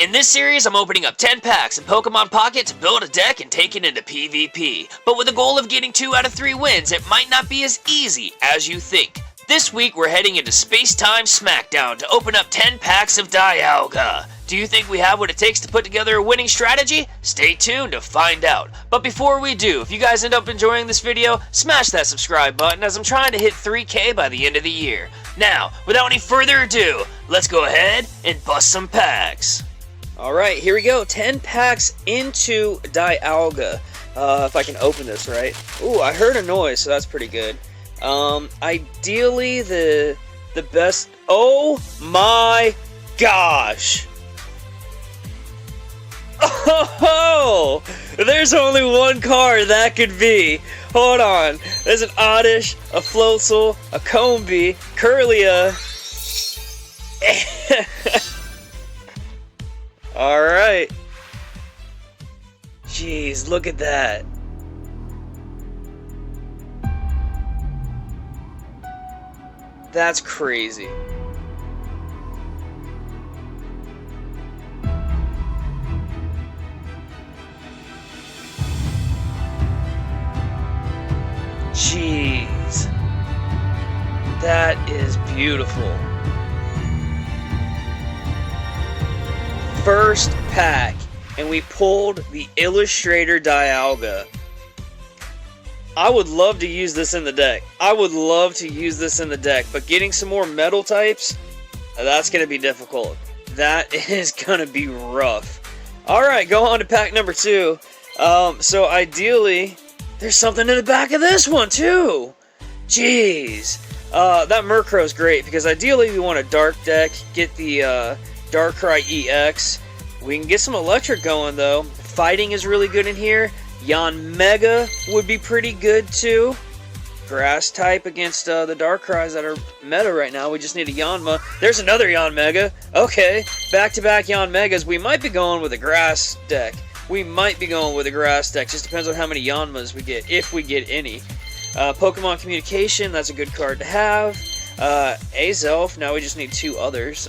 In this series, I'm opening up 10 packs in Pokemon Pocket to build a deck and take it into PvP. But with the goal of getting 2 out of 3 wins, it might not be as easy as you think. This week, we're heading into Space-Time Smackdown to open up 10 packs of Dialga. Do you think we have what it takes to put together a winning strategy? Stay tuned to find out. But before we do, if you guys end up enjoying this video, smash that subscribe button as I'm trying to hit 3K by the end of the year. Now, without any further ado, let's go ahead and bust some packs. Alright, here we go. 10 packs into Dialga. If I can open this right. Ooh, I heard a noise, so that's pretty good. Ideally, the best... Oh my gosh! Oh! There's only one card that could be. Hold on. There's an Oddish, a Floatzel, a Combee, Curlia... Alright. Jeez, look at that. That's crazy. Jeez. That is beautiful. First pack, and we pulled the Illustrator Dialga. I would love to use this in the deck. But getting some more metal types, that's going to be difficult. That is going to be rough. Alright, go on to pack number 2. So ideally, there's something in the back of this one too. Jeez. That Murkrow's great, because ideally we want a dark deck, get the Darkrai EX. We can get some electric going though. Fighting is really good in here. Yanmega would be pretty good too. Grass type against the Darkrai's that are meta right now. We just need a Yanma. There's another Yanmega. Okay, back-to-back Yanmegas. We might be going with a grass deck. Just depends on how many Yanmas we get, if we get any. Pokemon Communication, that's a good card to have. Azelf, now we just need 2 others.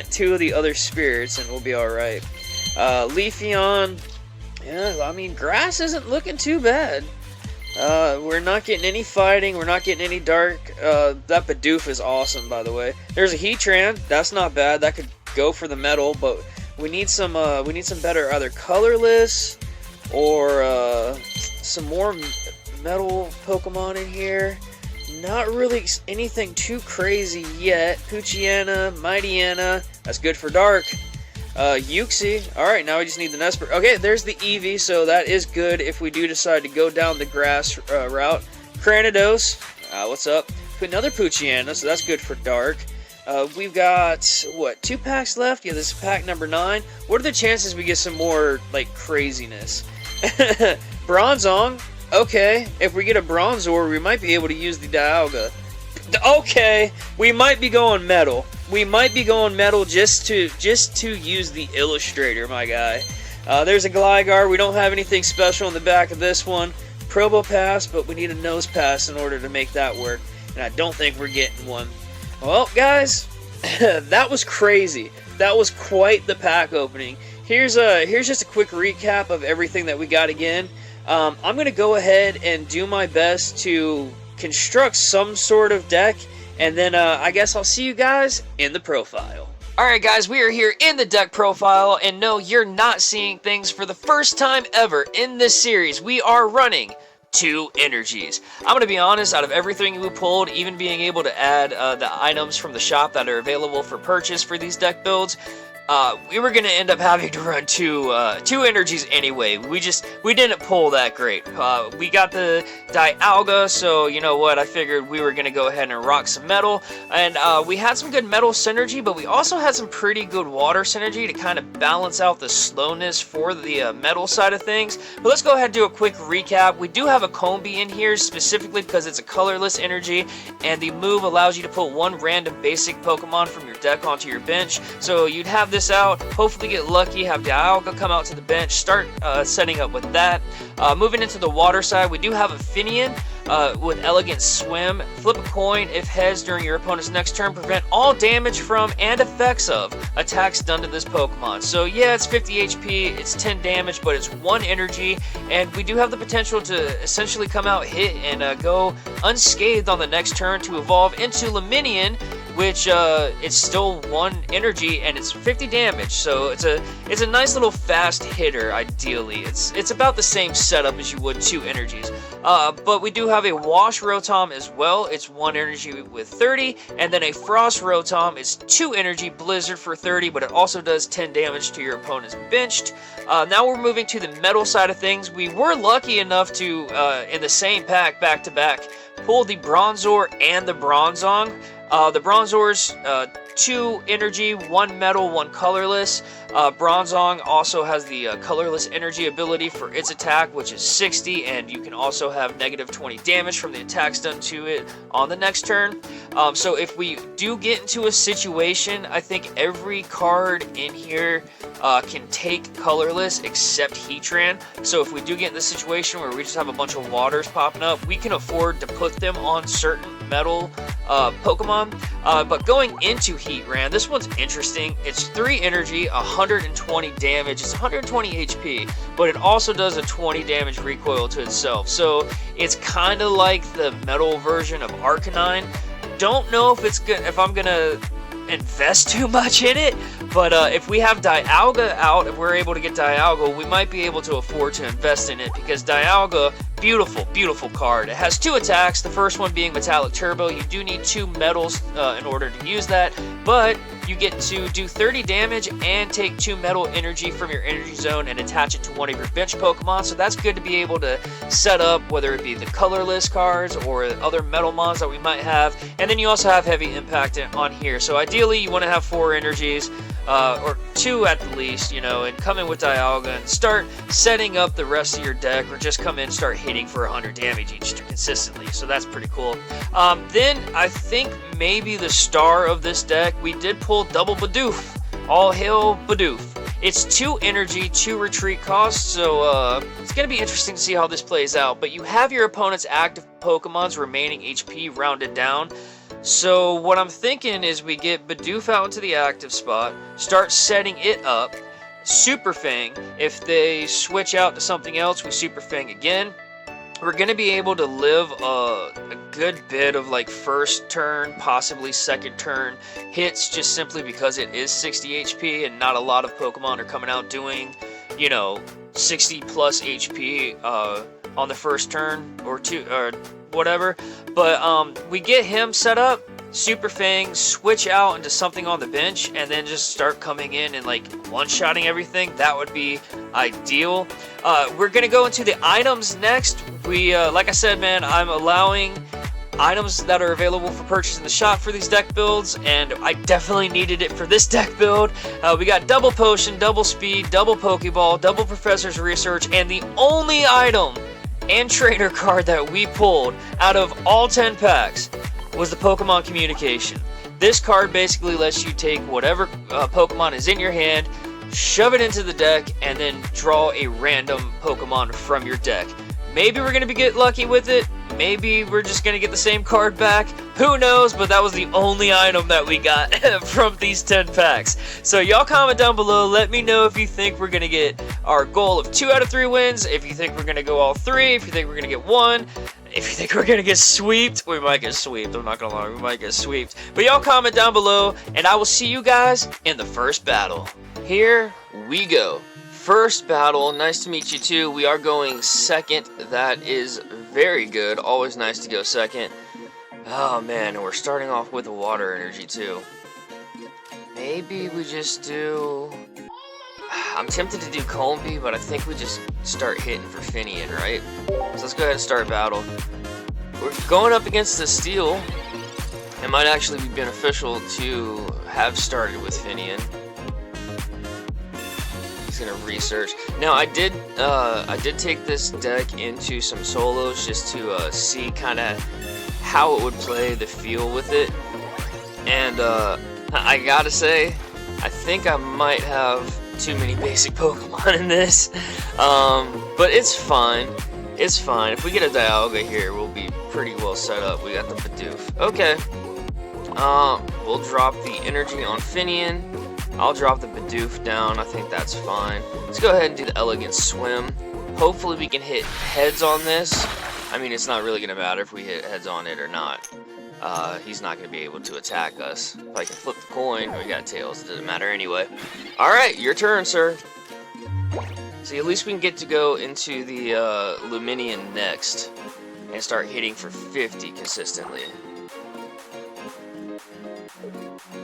2 of the other spirits and we'll be alright. Leafeon, yeah, I mean, grass isn't looking too bad. We're not getting any fighting, we're not getting any dark. That Bidoof is awesome, by the way. There's a Heatran, that's not bad, that could go for the metal, but we need some better either colorless or some more metal Pokemon in here. Not really anything too crazy yet. Poochyena, Mightyena, that's good for dark. Uxie, alright, now we just need the Nesper. Okay, there's the Eevee, so that is good if we do decide to go down the grass route. Cranidos, what's up? Another Poochyena, so that's good for dark. We've got, what, 2 packs left? Yeah, this is pack number 9. What are the chances we get some more, like, craziness? Bronzong. Okay, if we get a Bronzor, we might be able to use the Dialga. Okay, we might be going metal. Just to use the Illustrator, my guy. There's a Gligar. We don't have anything special in the back of this one. Probopass, but we need a Nose Pass in order to make that work. And I don't think we're getting one. Well, guys, that was crazy. That was quite the pack opening. Here's just a quick recap of everything that we got again. I'm going to go ahead and do my best to construct some sort of deck, and then I guess I'll see you guys in the profile. Alright guys, we are here in the deck profile, and no, you're not seeing things for the first time ever in this series. We are running 2 energies. I'm going to be honest, out of everything we pulled, even being able to add the items from the shop that are available for purchase for these deck builds, we were going to end up having to run two energies anyway. We didn't pull that great. We got the Dialga, so you know what, I figured we were going to go ahead and rock some metal, and we had some good metal synergy, but we also had some pretty good water synergy to kind of balance out the slowness for the metal side of things. But let's go ahead and do a quick recap. We do have a Combee in here specifically because it's a colorless energy, and the move allows you to put one random basic Pokemon from your deck onto your bench, so you'd have this out, hopefully get lucky, have Dialga come out to the bench, start setting up with that. Moving into the water side, we do have a Finian with Elegant Swim. Flip a coin. If heads during your opponent's next turn, prevent all damage from and effects of attacks done to this Pokemon. So yeah, it's 50 HP, it's 10 damage, but it's 1 energy, and we do have the potential to essentially come out hit and go unscathed on the next turn to evolve into Luminion, which it's still 1 energy and it's 50 damage, so it's a nice little fast hitter. Ideally, it's about the same setup as you would 2 energies, but we do have a Wash Rotom as well. It's 1 energy with 30, and then a Frost Rotom is 2 energy Blizzard for 30, but it also does 10 damage to your opponent's benched. Now we're moving to the metal side of things. We were lucky enough to in the same pack back to back pull the Bronzor and the Bronzong. The Bronzor's 2 energy, 1 metal, 1 colorless. Bronzong also has the colorless energy ability for its attack, which is 60, and you can also have negative 20 damage from the attacks done to it on the next turn. So if we do get into a situation, I think every card in here can take colorless except Heatran. So if we do get in the situation where we just have a bunch of waters popping up, we can afford to put them on certain metal Pokemon. But going into Heatran, this one's interesting. It's 3 energy, 120 damage. It's 120 HP, but it also does a 20 damage recoil to itself. So it's kind of like the metal version of Arcanine. Don't know if it's good, if I'm gonna invest too much in it, but if we have Dialga out, if we're able to get Dialga, we might be able to afford to invest in it, because Dialga, beautiful card. It has 2 attacks, the first one being Metallic Turbo. You do need 2 metals in order to use that, but you get to do 30 damage and take 2 metal energy from your energy zone and attach it to one of your bench Pokemon, so that's good to be able to set up, whether it be the colorless cards or other metal mons that we might have. And then you also have heavy impact on here, so ideally you want to have 4 energies, or 2 at the least, you know, and come in with Dialga and start setting up the rest of your deck, or just come in and start hitting for 100 damage each consistently, so that's pretty cool. Then I think maybe the star of this deck, we did pull Double Bidoof. All hail Bidoof. It's 2 energy, 2 retreat costs, so it's going to be interesting to see how this plays out. But you have your opponent's active Pokemon's remaining HP rounded down. So what I'm thinking is we get Bidoof out into the active spot, start setting it up, Super Fang. If they switch out to something else, we Super Fang again. We're going to be able to live a good bit of like first turn, possibly second turn hits, just simply because it is 60 HP and not a lot of Pokemon are coming out doing, you know, 60 plus HP on the first turn or 2 or whatever. But we get him set up, Super Fang, switch out into something on the bench, and then just start coming in and like one-shotting everything. That would be ideal. We're gonna go into the items next. We, like I said, man, I'm allowing items that are available for purchase in the shop for these deck builds, and I definitely needed it for this deck build. We got double potion, double speed, double Pokeball, double Professor's Research, and the only item and trainer card that we pulled out of all 10 packs was the Pokemon Communication. This card basically lets you take whatever Pokemon is in your hand, shove it into the deck, and then draw a random Pokemon from your deck. Maybe we're going to get lucky with it. Maybe we're just going to get the same card back. Who knows? But that was the only item that we got from these 10 packs. So y'all comment down below. Let me know if you think we're going to get our goal of 2 out of 3 wins. If you think we're going to go all 3. If you think we're going to get 1. If you think we're going to get sweeped. We might get sweeped. I'm not going to lie. We might get sweeped. But y'all comment down below. And I will see you guys in the first battle. Here we go. First battle, nice to meet you too. We are going second. That is very good. Always nice to go second. Oh man, and we're starting off with a water energy too. Maybe we just do... I'm tempted to do Combi, but I think we just start hitting for Finian, right? So let's go ahead and start battle. We're going up against the Steel. It might actually be beneficial to have started with Finian. Gonna research. Now I did take this deck into some solos just to see kind of how it would play, the feel with it, and I gotta say I think I might have too many basic Pokemon in this, but it's fine. It's fine. If we get a Dialga here, we'll be pretty well set up. We got the Bidoof. Okay. We'll drop the energy on Finian. I'll drop the Bidoof down. I think that's fine. Let's go ahead and do the Elegant Swim. Hopefully we can hit heads on this. I mean, it's not really going to matter if we hit heads on it or not. He's not going to be able to attack us. If I can flip the coin, we got tails. It doesn't matter anyway. Alright, your turn, sir. See, at least we can get to go into the Luminian next and start hitting for 50 consistently.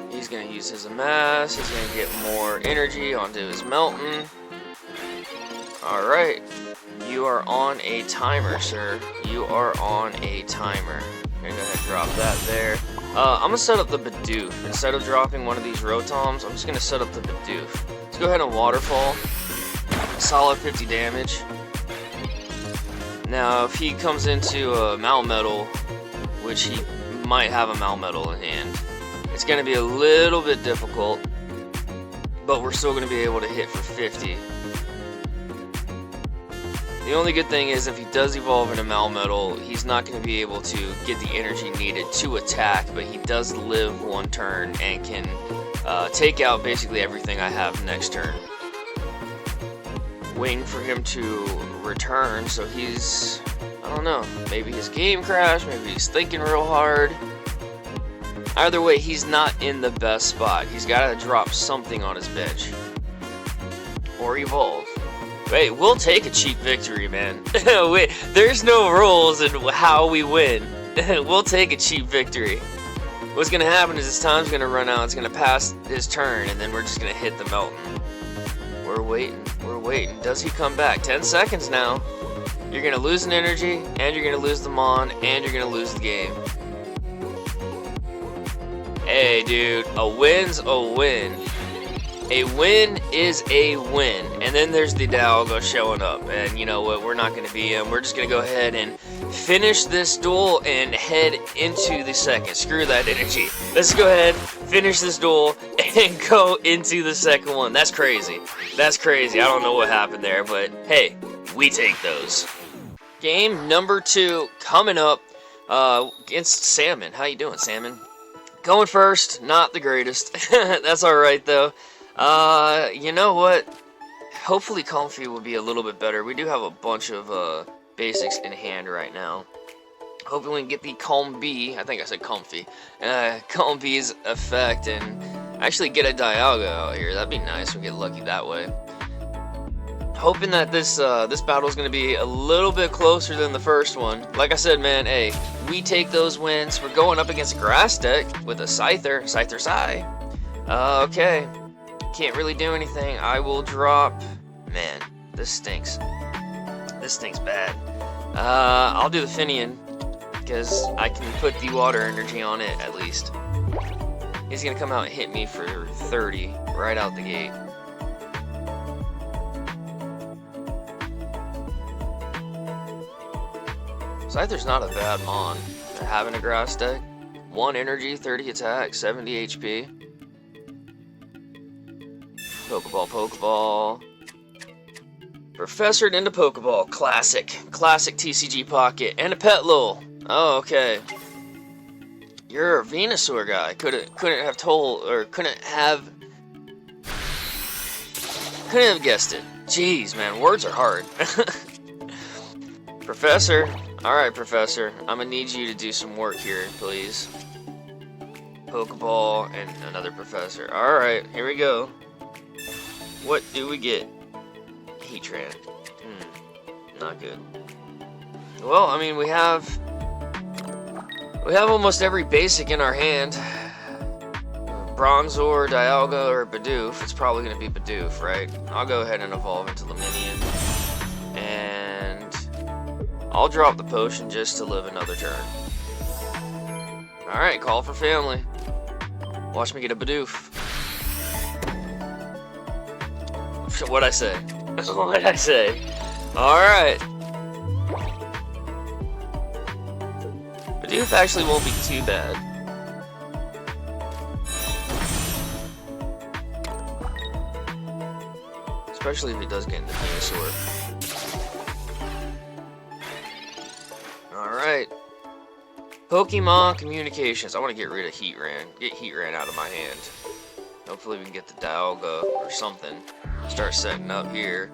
He's going to use his Amass. He's going to get more energy onto his Melton. Alright. You are on a timer, sir. You are on a timer. I'm going to go ahead and drop that there. I'm going to set up the Bidoof. Instead of dropping one of these Rotoms, I'm just going to set up the Bidoof. Let's go ahead and Waterfall. Solid 50 damage. Now, if he comes into a Malmetal, which he might have a Malmetal in hand, it's going to be a little bit difficult, but we're still going to be able to hit for 50. The only good thing is if he does evolve into Malmetal, he's not going to be able to get the energy needed to attack, but he does live one turn and can take out basically everything I have next turn. Waiting for him to return, so he's, I don't know, maybe his game crashed, maybe he's thinking real hard. Either way, he's not in the best spot. He's got to drop something on his bench. Or evolve. Wait, we'll take a cheap victory, man. Wait, there's no rules in how we win. We'll take a cheap victory. What's going to happen is his time's going to run out, it's going to pass his turn, and then we're just going to hit the Melton. We're waiting, we're waiting. Does he come back? 10 seconds now. You're going to lose an energy, and you're going to lose the Mon, and you're going to lose the game. Hey, dude, a win's a win. A win is a win. And then there's the Dialga showing up. And you know what? We're not going to be him. We're just going to go ahead and finish this duel and head into the second. Screw that energy. Let's go ahead, finish this duel, and go into the second one. That's crazy. That's crazy. I don't know what happened there, but hey, we take those. Game number 2 coming up against Salmon. How you doing, Salmon? Going first, not the greatest. That's alright, though. You know what? Hopefully Comfy will be a little bit better. We do have a bunch of basics in hand right now. Hopefully we can get the Combi, I think I said Comfy, Combi's effect and actually get a Dialga out here. That'd be nice. We'll get lucky that way. Hoping that this battle is going to be a little bit closer than the first one. Like I said, man, hey, we take those wins. We're going up against a grass deck with a Scyther, Scyther. Okay. Can't really do anything. I will drop... Man, this stinks. This stinks bad. I'll do the Finian, because I can put the water energy on it, at least. He's going to come out and hit me for 30 right out the gate. Scyther's not a bad mon. Having a grass deck. 1 energy, 30 attack, 70 HP. Pokeball, Pokeball. Professored into Pokeball. Classic. Classic TCG Pocket. And a Petlil. Oh, okay. You're a Venasaur guy. Couldn't have told, or couldn't have guessed it. Jeez, man. Words are hard. Professor. Alright, Professor. I'm gonna need you to do some work here, please. Pokeball and another Professor. Alright, here we go. What do we get? Heatran. Not good. Well, I mean, we have almost every basic in our hand. Bronzor, Dialga, or Bidoof. It's probably going to be Bidoof, right? I'll go ahead and evolve into Luminian. And I'll drop the potion just to live another turn. Alright, call for family. Watch me get a Bidoof. What'd I say? What'd I say? Alright. Bidoof actually won't be too bad. Especially if he does get into Venusaur. Alright. Pokemon Communications. I want to get rid of Heatran. Get Heatran out of my hand. Hopefully we can get the Dialga or something. Start setting up here.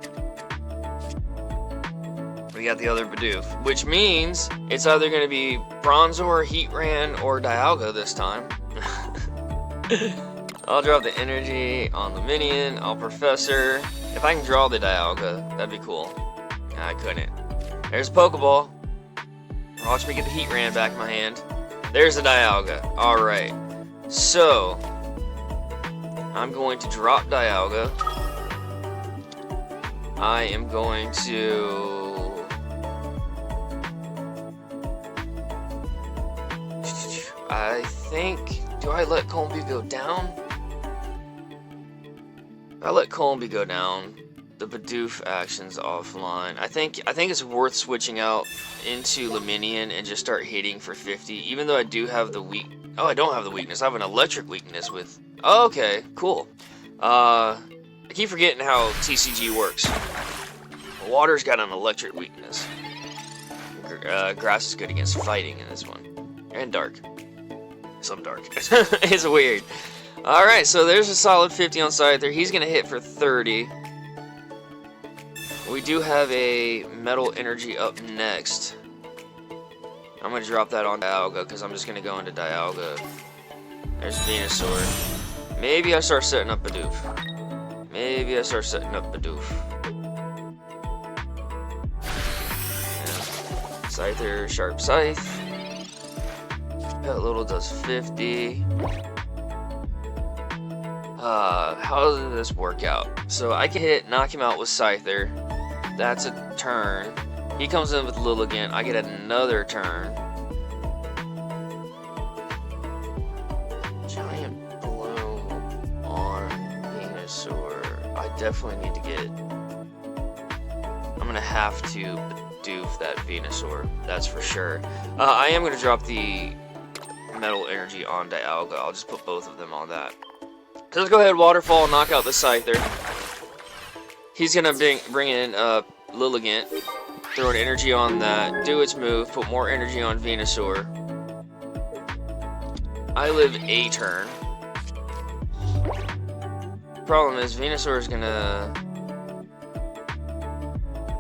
We got the other Bidoof, which means it's either going to be Bronzor, Heatran, or Dialga this time. I'll drop the energy on the minion. I'll Professor. If I can draw the Dialga, that'd be cool. I couldn't. There's a Pokeball. Watch me get the Heatran back in my hand. There's the Dialga. Alright. So, I'm going to drop Dialga. I am going to... I think... Do I let Colby go down? I let Colby go down. The Bidoof action's offline. I think it's worth switching out into Luminion and just start hitting for 50. Even though I do have the weak... Oh, I don't have the weakness. I have an electric weakness with... Oh, okay, cool. I keep forgetting how TCG works. Water's got an electric weakness. Grass is good against fighting in this one. And dark. Some dark. It's weird. Alright, so there's a solid 50 on Scyther. He's going to hit for 30. We do have a Metal Energy up next. I'm going to drop that on Dialga because I'm just going to go into Dialga. There's Venusaur. Maybe I start setting up Bidoof. Maybe I start setting up Bidoof. Yeah. Scyther, Sharp Scythe. Pet Little does 50. How does this work out? So I can knock him out with Scyther. That's a turn. He comes in with Lilligant. I get another turn. Giant Bloom on Venusaur. I definitely need to get... I'm gonna have to Bidoof that Venusaur. That's for sure. I am gonna drop the Metal Energy on Dialga. I'll just put both of them on that. So let's go ahead, Waterfall, knock out the Scyther. He's gonna bring in Lilligant, throw an energy on that, do its move, put more energy on Venusaur. I live a turn. Problem is, Venusaur is gonna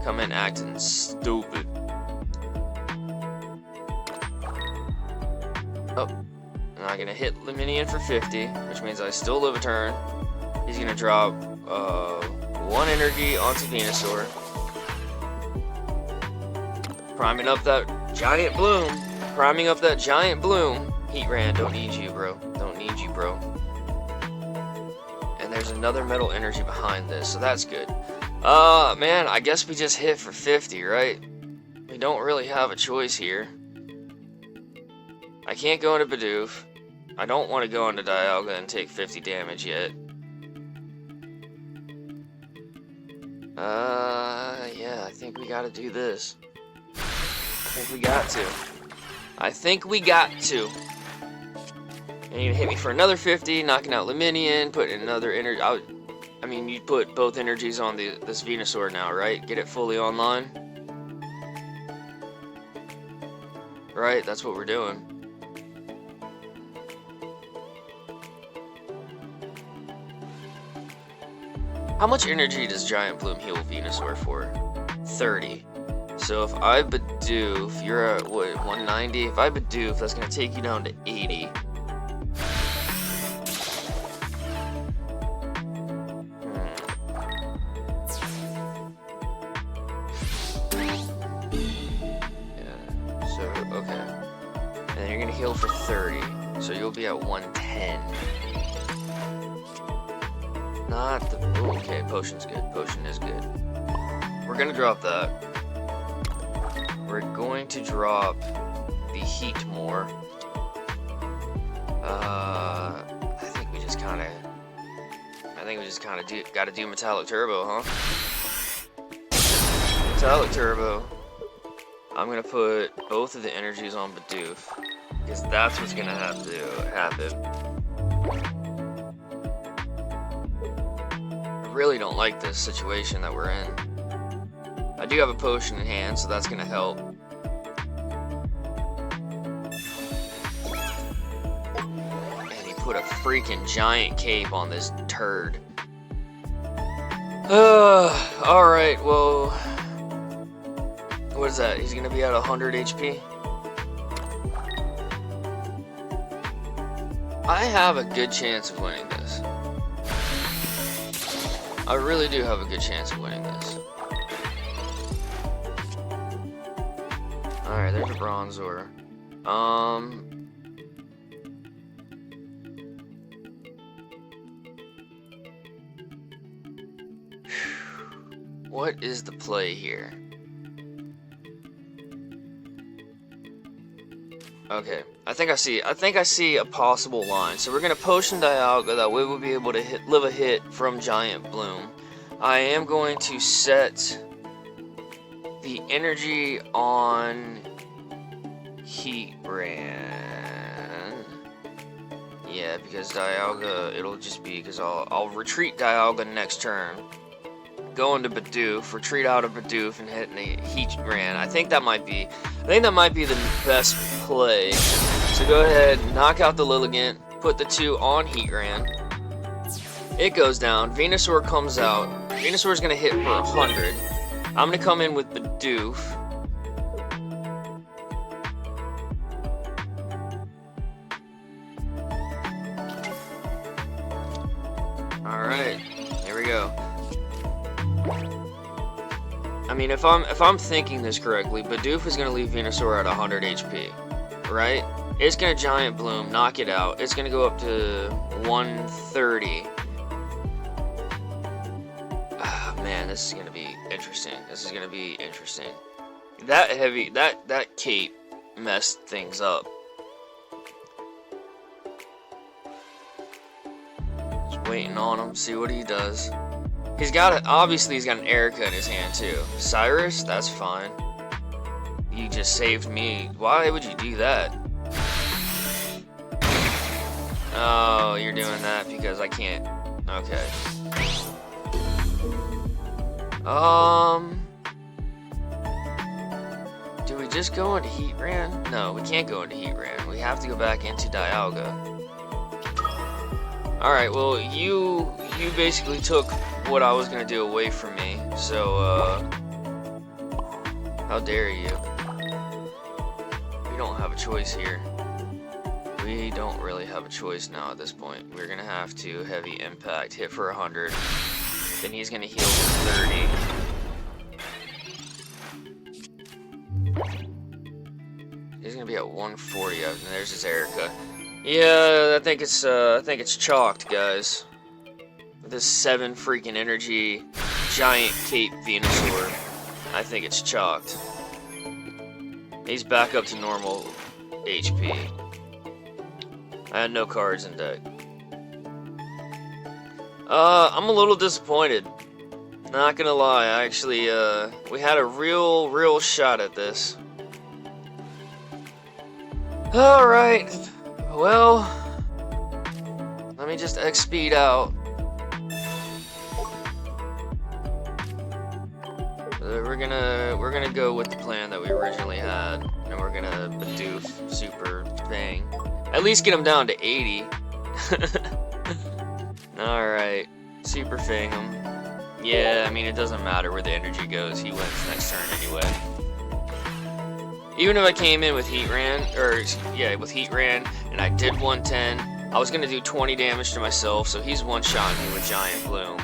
come in acting stupid. Oh. I'm gonna hit Luminion for 50, which means I still live a turn. He's gonna drop 1 energy onto Venusaur. Priming up that giant bloom. Priming up that giant bloom. Heatran, don't need you, bro. Don't need you, bro. And there's another Metal Energy behind this, so that's good. Man, I guess we just hit for 50, right? We don't really have a choice here. I can't go into Bidoof. I don't want to go into Dialga and take 50 damage yet. Yeah, I think we gotta do this. I think we got to. I think we got to. And you're gonna hit me for another 50, knocking out Luminion, putting another energy. I mean, you put both energies on this Venusaur now, right? Get it fully online. Right, that's what we're doing. How much energy does Giant Bloom heal Venusaur for? 30. So if I Bidoof, you're at what, 190? If I Bidoof, that's gonna take you down to 80. Yeah, so, okay. And then you're gonna heal for 30. So you'll be at 110. Not the... Ooh, okay, potion's good. Potion is good. We're gonna drop that. We're going to drop the heat more. I think we just kind of gotta do Metallic Turbo, huh? Metallic Turbo. I'm gonna put both of the energies on Bidoof, because that's what's gonna have to happen. really don't like this situation that we're in. I do have a potion in hand, so that's gonna help. And he put a freaking giant cape on this turd. Alright, well... What is that? He's gonna be at 100 HP? I have a good chance of winning this. I really do have a good chance of winning this. Alright, there's a Bronzor. What is the play here? Okay, I think I see a possible line. So we're gonna potion Dialga, that way we'll be able to live a hit from Giant Bloom. I am going to set the energy on Heatran. Yeah, because Dialga, it'll just be because I'll retreat Dialga next turn. Go into Bidoof, retreat out of Bidoof, and hit the Heatran. I think that might be the best play. So go ahead, knock out the Lilligant, put the 2 on Heatran. It goes down. Venusaur comes out. Venusaur's gonna hit for 100. I'm gonna come in with Bidoof. All right, here we go. I mean, if I'm thinking this correctly, Bidoof is gonna leave Venusaur at 100 HP, right? It's gonna Giant Bloom, knock it out. It's gonna go up to 130. Ah, man, this is gonna be interesting. This is gonna be interesting. That cape messed things up. Just waiting on him, see what he does. Obviously he's got an Erica in his hand too. Cyrus, that's fine. You just saved me. Why would you do that? Oh, you're doing that because I can't. Okay. Do we just go into Heatran? No, we can't go into Heatran. We have to go back into Dialga. Alright, well, you basically took what I was gonna do away from me, so, how dare you? We don't have a choice here. We don't really have a choice now at this point. We're gonna have to heavy impact, hit for 100, then he's gonna heal for 30. He's gonna be at 140, and there's his Erica. Yeah, I think it's chalked, guys. This 7 freaking energy giant cape Venusaur. I think it's chalked. He's back up to normal HP. I had no cards in deck. I'm a little disappointed. Not gonna lie, I actually, we had a real shot at this. Alright, well, let me just X-speed out. We're gonna go with the plan that we originally had, and we're gonna Bidoof Super Fang. At least get him down to 80. Alright, Super Fang him. Yeah, I mean, it doesn't matter where the energy goes, he wins next turn anyway. Even if I came in with Heatran, with Heatran, and I did 110, I was gonna do 20 damage to myself, so he's one-shotting me with Giant Bloom.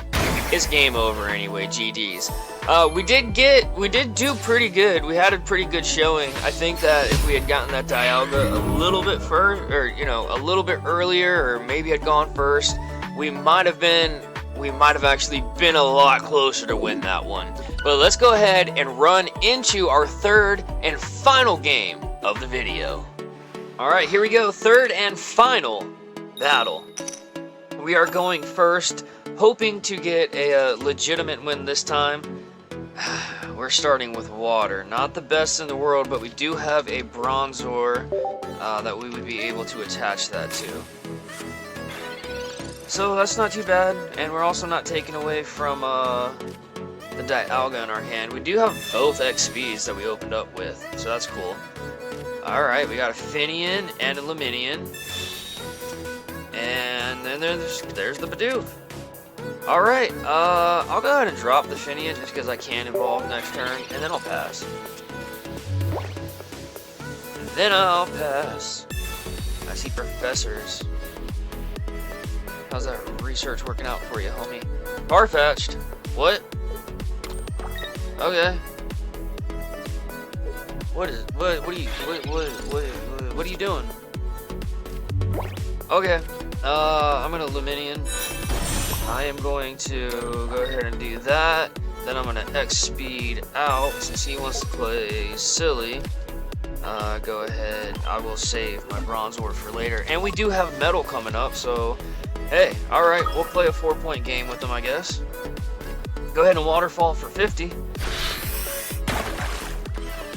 It's game over anyway, GG's. We did do pretty good. We had a pretty good showing. I think that if we had gotten that Dialga a little bit first, or a little bit earlier, or maybe had gone first, we might have actually been a lot closer to win that one. But let's go ahead and run into our third and final game of the video. Alright, here we go, third and final battle. We are going first, hoping to get a legitimate win this time. We're starting with water. Not the best in the world, but we do have a Bronzor that we would be able to attach that to. So that's not too bad, and we're also not taking away from the Dialga in our hand. We do have both XPs that we opened up with, so that's cool. Alright, we got a Finian and a Luminian. And then there's the Bidoof. Alright, I'll go ahead and drop the Finian just because I can evolve next turn, and then I'll pass. I see professors. How's that research working out for you, homie? Farfetch'd. What? Okay. What are you doing? Okay. I'm gonna Luminian. I am going to go ahead and do that. Then I'm gonna X speed out since he wants to play silly. Go ahead. I will save my Bronzor for later. And we do have Metal coming up, so hey, alright, we'll play a 4-point game with them, I guess. Go ahead and Waterfall for 50.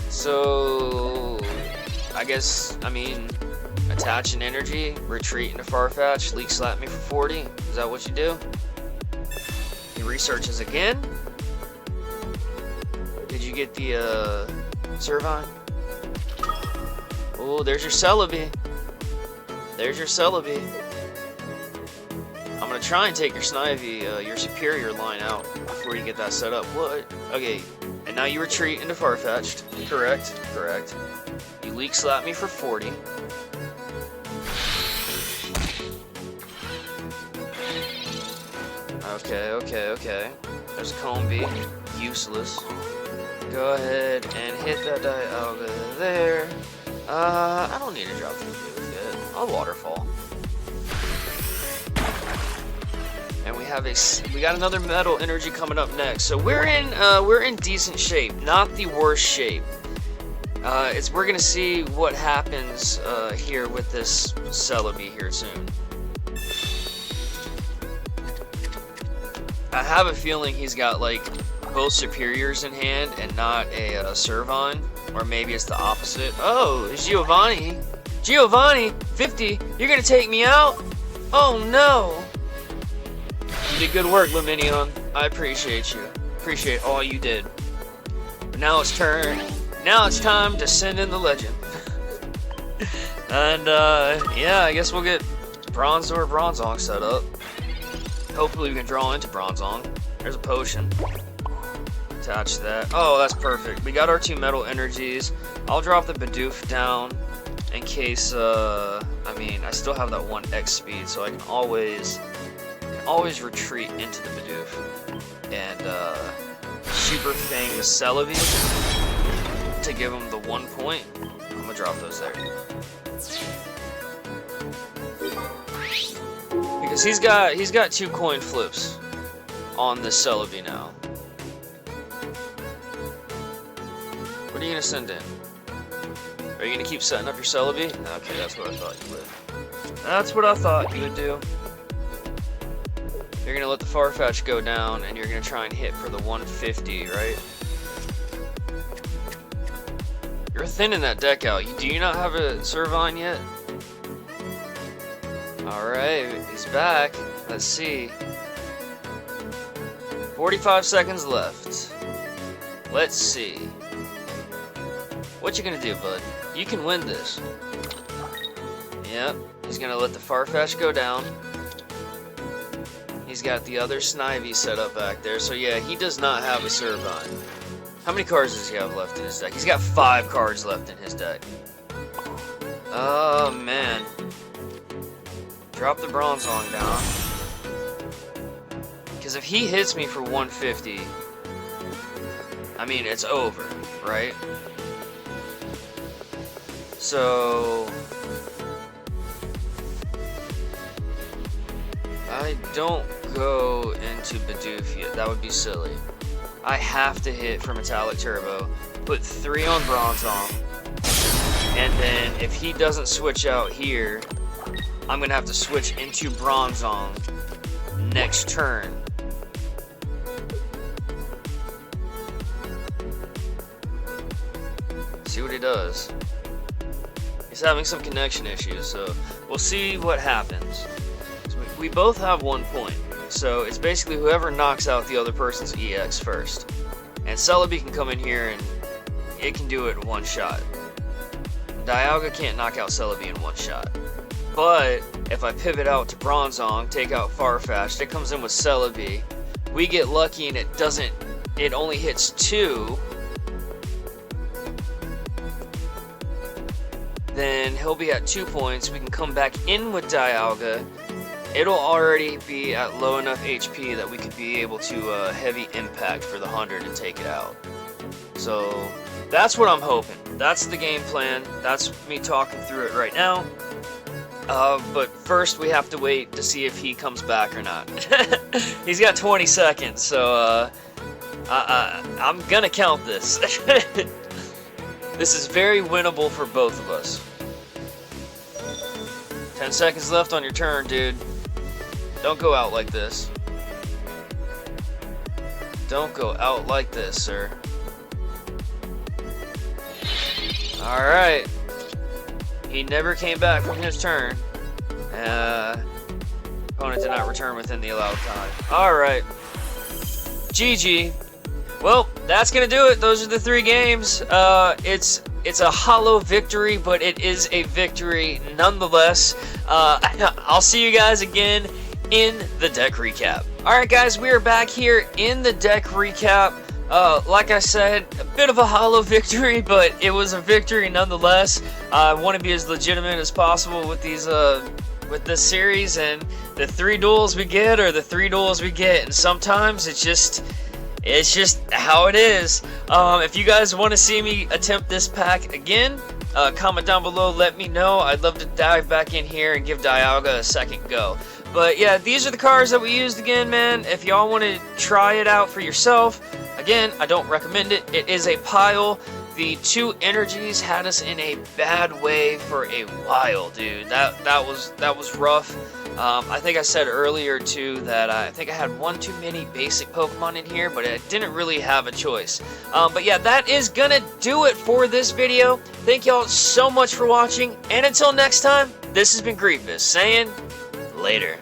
So, I mean, attach an energy, retreat into Farfetch, Leak Slap me for 40. Is that what you do? He researches again. Did you get the, Servine? Oh, there's your Celebi. There's your Celebi. I'm gonna try and take your Snivy, your superior line out before you get that set up. What? Okay, and now you retreat into Farfetch'd. Correct, correct. You Leak Slap me for 40. Okay. There's a Combi. Useless. Go ahead and hit that Dialga there. I don't need to drop the Bidoof yet. I'll Waterfall. And we got another Metal energy coming up next. So we're in decent shape, not the worst shape. We're gonna see what happens here with this Celebi here soon. I have a feeling he's got like both superiors in hand and not a Servine, or maybe it's the opposite. Oh, it's Giovanni. Giovanni, 50. You're gonna take me out? Oh no. You did good work, Luminion. I appreciate you. Appreciate all you did. But now it's time to send in the legend. And yeah, I guess we'll get Bronzor Bronzong set up. Hopefully we can draw into Bronzong. There's a potion. Attach that. Oh, that's perfect. We got our 2 Metal energies. I'll drop the Bidoof down in case, I mean, I still have that 1 X speed, so I can always retreat into the Bidoof. And, Super Fang the Celebi to give him the 1 point. I'm gonna drop those there. Because he's got 2 coin flips on the Celebi now. What are you gonna send in? Are you gonna keep setting up your Celebi? Okay, that's what I thought you would. That's what I thought you would do. You're gonna let the Farfetch go down, and you're gonna try and hit for the 150, right? You're thinning that deck out. Do you not have a Servine yet? Alright, he's back. Let's see. 45 seconds left. Let's see. What you gonna do, bud? You can win this. Yep, he's gonna let the Farfetch go down. He's got the other Snivy set up back there, so yeah, he does not have a Servine. How many cards does he have left in his deck? He's got 5 cards left in his deck. Oh, man. Drop the Bronzong down. Because if he hits me for 150, I mean, it's over, right? So I don't go into Bidoof yet. That would be silly. I have to hit for Metallic Turbo, put 3 on Bronzong, and then if he doesn't switch out here, I'm gonna have to switch into Bronzong next turn. See what he does. He's having some connection issues, so we'll see what happens. So we both have 1 point. So it's basically whoever knocks out the other person's EX first. And Celebi can come in here and it can do it in 1 shot. Dialga can't knock out Celebi in 1 shot. But if I pivot out to Bronzong, take out Farfetch'd, it comes in with Celebi. We get lucky and it only hits 2. Then he'll be at 2 points. We can come back in with Dialga. It'll already be at low enough HP that we could be able to heavy impact for the 100 and take it out. So that's what I'm hoping. That's the game plan. That's me talking through it right now. But first we have to wait to see if he comes back or not. He's got 20 seconds, so I'm gonna count this. This is very winnable for both of us. 10 seconds left on your turn, dude. Don't go out like this. Don't go out like this, sir. Alright. He never came back from his turn. Opponent did not return within the allowed time. Alright. GG. Well, that's gonna do it. Those are the 3 games. It's a hollow victory, but it is a victory nonetheless. I'll see you guys again in the deck recap. Alright guys, we are back here in the deck recap. Like I said, a bit of a hollow victory, but it was a victory nonetheless. I want to be as legitimate as possible with these with this series, and the 3 duels we get are the 3 duels we get, and sometimes it's just how it is. If you guys want to see me attempt this pack again, comment down below, let me know. I'd love to dive back in here and give Dialga a second go. But yeah, these are the cards that we used again, man. If y'all want to try it out for yourself, again, I don't recommend it. It is a pile. The 2 energies had us in a bad way for a while, dude. That was rough. I think I said earlier too that I think I had 1 too many basic Pokemon in here, but I didn't really have a choice. But yeah, that is gonna do it for this video. Thank y'all so much for watching, and until next time, this has been Grievous saying later.